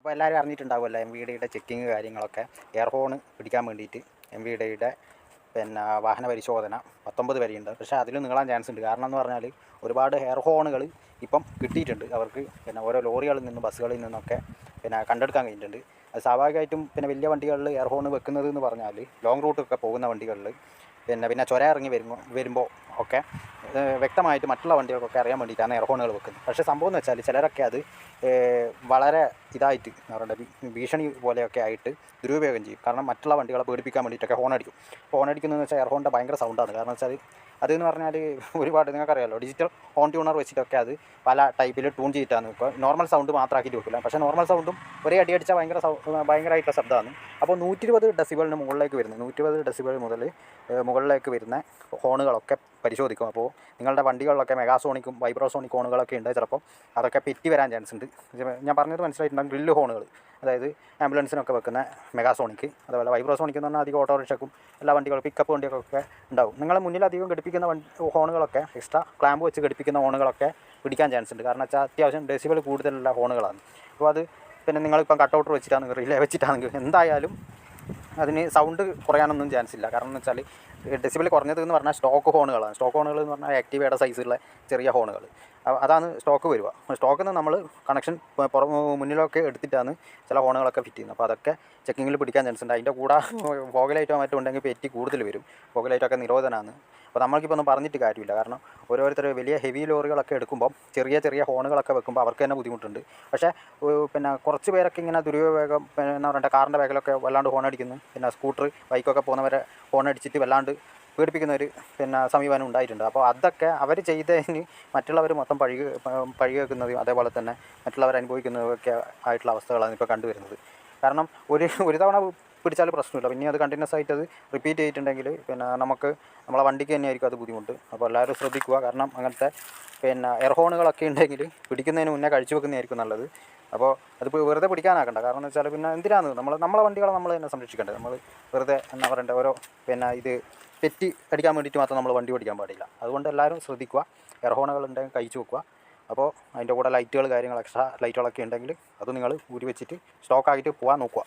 അപ്പോൾ എല്ലാവരും അറിഞ്ഞിട്ടുണ്ടാവുമല്ലോ M V ഡിയുടെ ചെക്കിങ് കാര്യങ്ങളൊക്കെ. എയർ ഹോൺ പിടിക്കാൻ വേണ്ടിയിട്ട് എം വി ഡിയുടെ വാഹന പരിശോധന 19 വരെയുണ്ട്. പക്ഷേ അതിൽ നീളാൻ ചാൻസ് ഉണ്ട്. കാരണം എന്ന് പറഞ്ഞാൽ ഒരുപാട് എയർ ഹോണുകൾ ഇപ്പം കിട്ടിയിട്ടുണ്ട് അവർക്ക്. ഓരോ ലോറികളിൽ നിന്നും ബസ്സുകളിൽ നിന്നൊക്കെ കണ്ടെടുക്കാൻ കഴിഞ്ഞിട്ടുണ്ട്. അത് സ്വാഭാവികമായിട്ടും വലിയ വണ്ടികളിൽ എയർ ഹോൺ വെക്കുന്നത് എന്ന് പറഞ്ഞാൽ ലോങ് റൂട്ടൊക്കെ പോകുന്ന വണ്ടികളിൽ ചുരം ഇറങ്ങി വരുമ്പോൾ ഒക്കെ വ്യക്തമായിട്ട് മറ്റുള്ള വണ്ടികൾക്കൊക്കെ അറിയാൻ വേണ്ടിയിട്ടാണ് എയർ ഹോണുകൾ വെക്കുന്നത്. പക്ഷേ സംഭവം എന്ന് വെച്ചാൽ ചിലരൊക്കെ അത് വളരെ ഇതായിട്ട് എന്താ പറയുക ഭീഷണി പോലെയൊക്കെ ആയിട്ട് ദുരുപയോഗം ചെയ്യും. കാരണം മറ്റുള്ള വണ്ടികളെ പേടിപ്പിക്കാൻ വേണ്ടിയിട്ടൊക്കെ ഹോൺ അടിക്കും. ഹോൺ അടിക്കുന്നതെന്ന് വെച്ചാൽ എയർ ഹോണിൻ്റെ ഭയങ്കര സൗണ്ടാണ്. കാരണം വെച്ചാൽ അതെന്ന് പറഞ്ഞാൽ ഒരുപാട് നിങ്ങൾക്കറിയാമല്ലോ, ഡിജിറ്റൽ ഹോൺ ട്യൂണർ വെച്ചിട്ടൊക്കെ അത് പല ടൈപ്പിൽ ട്യൂൺ ചെയ്തിട്ടാണ് ഇപ്പോൾ നോർമൽ സൗണ്ട് മാത്രമാക്കിയിട്ട് വെക്കില്ല. പക്ഷേ നോർമൽ സൗണ്ടും ഒരേ അടിയടിച്ചാൽ ഭയങ്കരമായിട്ടുള്ള ശബ്ദമാണ്. അപ്പോൾ 120 ഡെസിബിളിന് മുകളിലേക്ക് വരുന്നത് 120 ഡെസിബിൾ മുതൽ മുകളിലേക്ക് വരുന്ന ഹോണുകളൊക്കെ പരിശോധിക്കും. അപ്പോൾ നിങ്ങളുടെ വണ്ടികളിലൊക്കെ മെഗാസോണിക്കും വൈബ്രോസോണിക് ഹോണുകളൊക്കെ ഉണ്ട്. ചിലപ്പോൾ അതൊക്കെ പെറ്റി വരാൻ ചാൻസ് ഉണ്ട്. ഞാൻ പറഞ്ഞത് മനസ്സിലായിട്ടുണ്ടാകും. ഡ്രില്ല് ഹോണുകൾ, അതായത് ആംബുലൻസിനൊക്കെ വെക്കുന്ന മെഗാസോണിക്ക്, അതുപോലെ വൈബ്രോസോണിക്ക് എന്ന് പറഞ്ഞാൽ അധികം ഓട്ടോറിക്ഷക്കും എല്ലാ വണ്ടികളും പിക്കപ്പ് വണ്ടികൾക്കൊക്കെ ഉണ്ടാവും. നിങ്ങളെ മുന്നിൽ അധികം ഘടിപ്പിക്കുന്ന ഹോണുകളൊക്കെ എക്സ്ട്രാ ക്ലാമ്പ് വെച്ച് ഘടിപ്പിക്കുന്ന ഹോണുകളൊക്കെ പിടിക്കാൻ ചാൻസ് ഉണ്ട്. കാരണം വെച്ചാൽ അത്യാവശ്യം ഡെസിബിൾ കൂടുതലുള്ള ഹോണുകളാണ്. അപ്പോൾ അത് നിങ്ങളിപ്പം കട്ടൗട്ടർ വെച്ചിട്ടാണെങ്കിൽ റിലേ വെച്ചിട്ടാണെങ്കിൽ എന്തായാലും അതിന് സൗണ്ട് കുറയാനൊന്നും ചാൻസ് ഇല്ല. കാരണം എന്ന് വെച്ചാൽ ഡെസിബിൾ കുറഞ്ഞത് എന്ന് പറഞ്ഞാൽ സ്റ്റോക്ക് ഹോണുകളാണ്. സ്റ്റോക്ക് ഹോണുകൾ എന്ന് പറഞ്ഞാൽ ആക്റ്റീവയുടെ സൈസുള്ള ചെറിയ ഹോണുകൾ, അതാണ് സ്റ്റോക്ക് വരിക. സ്റ്റോക്കിൽ നിന്ന് നമ്മൾ കണക്ഷൻ മുന്നിലൊക്കെ എടുത്തിട്ടാണ് ചില ഹോണുകളൊക്കെ ഫിറ്റ് ചെയ്യുന്നത്. അപ്പോൾ അതൊക്കെ ചെക്കിങ്ങിൽ പിടിക്കാൻ ചാൻസ് ഉണ്ട്. അതിൻ്റെ കൂടെ ഫോഗലൈറ്റോ മറ്റോ ഉണ്ടെങ്കിൽ പെറ്റി കൂടുതൽ വരും. ഫോഗലൈറ്റൊക്കെ നിരോധനമാണ്. അപ്പോൾ നമ്മൾക്കിപ്പോൾ ഒന്നും പറഞ്ഞിട്ട് കാര്യമില്ല. കാരണം ഓരോരുത്തർ വലിയ ഹെവി ലോറികളൊക്കെ എടുക്കുമ്പോൾ ചെറിയ ഹോണുകളൊക്കെ വെക്കുമ്പോൾ അവർക്ക് തന്നെ ബുദ്ധിമുട്ടുണ്ട്. പക്ഷേ കുറച്ച് പേരൊക്കെ ഇങ്ങനെ ദുരുപയോഗം എന്താ പറയുക, കാറിൻ്റെ ബാഗിലൊക്കെ വല്ലാണ്ട് ഹോൺ അടിക്കുന്നു. സ്കൂട്ടർ ബൈക്കൊക്കെ പോകുന്നവരെ ഹോൺ അടിച്ചിട്ട് വല്ലാണ്ട് പേടിപ്പിക്കുന്ന ഒരു സമീപനം ഉണ്ടായിട്ടുണ്ട്. അപ്പോൾ അതൊക്കെ അവർ ചെയ്തതിന് മറ്റുള്ളവർ മൊത്തം പഴി കേൾക്കുന്നതും അതേപോലെ തന്നെ മറ്റുള്ളവർ അനുഭവിക്കുന്നതൊക്കെ ആയിട്ടുള്ള അവസ്ഥകളാണ് ഇപ്പോൾ കണ്ടുവരുന്നത്. കാരണം ഒരു തവണ പിടിച്ചാൽ പ്രശ്നമില്ല, പിന്നെ അത് കണ്ടിന്യൂസ് ആയിട്ട് അത് റിപ്പീറ്റ് ചെയ്തിട്ടുണ്ടെങ്കിൽ നമ്മളെ വണ്ടിക്ക് തന്നെയായിരിക്കും അത് ബുദ്ധിമുട്ട്. അപ്പോൾ എല്ലാവരും ശ്രദ്ധിക്കുക. കാരണം അങ്ങനത്തെ എയർ ഹോണുകളൊക്കെ ഉണ്ടെങ്കിൽ പിടിക്കുന്നതിന് മുന്നേ കഴിച്ചു വെക്കുന്നതായിരിക്കും നല്ലത്. അപ്പോൾ അതിപ്പോൾ വെറുതെ പിടിക്കാനാക്കണ്ട. കാരണം എന്ന് വെച്ചാൽ എന്തിനാണ് നമ്മളെ വണ്ടികളെ നമ്മൾ തന്നെ സംരക്ഷിക്കേണ്ടത്. നമ്മൾ വെറുതെ എന്താ പറയണ്ടേ ഓരോ ഇത് തെറ്റി അടിക്കാൻ വേണ്ടിയിട്ട് മാത്രം നമ്മൾ വണ്ടി ഓടിക്കാൻ പാടില്ല. അതുകൊണ്ട് എല്ലാവരും ശ്രദ്ധിക്കുക. എയർ ഹോണുകൾ ഉണ്ടെങ്കിൽ കഴിച്ചു വെക്കുക. അപ്പോൾ അതിൻ്റെ കൂടെ ലൈറ്റുകൾ കാര്യങ്ങൾ എക്സ്ട്രാ ലൈറ്റുകളൊക്കെ ഉണ്ടെങ്കിൽ അത് നിങ്ങൾ ഊരി വെച്ചിട്ട് സ്റ്റോക്കാക്കിയിട്ട് പോകാൻ നോക്കുക.